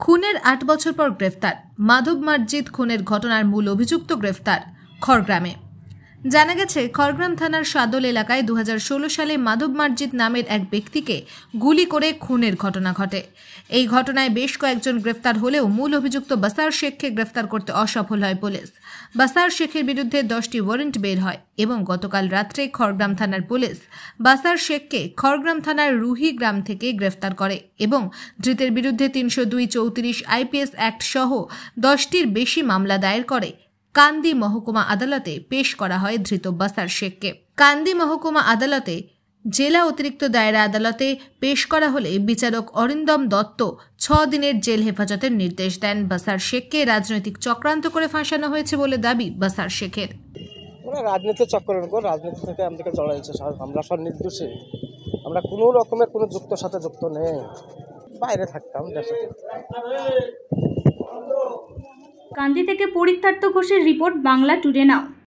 খুনের ৮ বছর পর গ্রেফতার মাধব মসজিদ খুনের ঘটনার মূল অভিযুক্ত গ্রেফতার খড়গ্রামে। জানা গেছে, খড়গ্রাম থানার সাদল এলাকায় 2016 সালে মাধব মসজিদ নামের এক ব্যক্তিকে গুলি করে খুনের ঘটনা ঘটে। এই ঘটনায় বেশ কয়েকজন গ্রেফতার হলেও মূল অভিযুক্ত বাসার শেখকে গ্রেফতার করতে অসফল হয় পুলিশ। বাসার শেখের বিরুদ্ধে 10টি ওয়ারেন্ট বের হয় এবং গতকাল রাত্রে খড়গ্রাম থানার পুলিশ বাসার শেখকে খড়গ্রাম থানার রুহি গ্রাম থেকে গ্রেফতার করে এবং ধৃতের বিরুদ্ধে 302-34 আইপিএস অ্যাক্ট সহ 10টির বেশি মামলা দায়ের করে কান্দি মহকুমা আদালতে পেশ করা হয় ধৃত বাসার শেখকে। কান্দি মহকুমা আদালতে জেলা অতিরিক্ত দায়রা আদালতে পেশ করা হলে বিচারক অরিন্দম দত্ত 6 দিনের জেল হেফাজতের নির্দেশ দেন। বাসার শেখকে রাজনৈতিক চক্রান্ত করে ফাঁসানো হয়েছে বলে দাবি বাসার শেখের। রাজনীতি চক্রের উপর রাজনীতি থেকে আমাদেরকে জড়াইছে, আমরা সব নির্দোষী, আমরা কোনো রকমের কোনো যুক্তর সাথে যুক্ত নেই, বাইরে থাকতাম দেশে। কান্দি থেকে পরিত্যাক্ত ঘোষের রিপোর্ট, বাংলা টুডে নাও।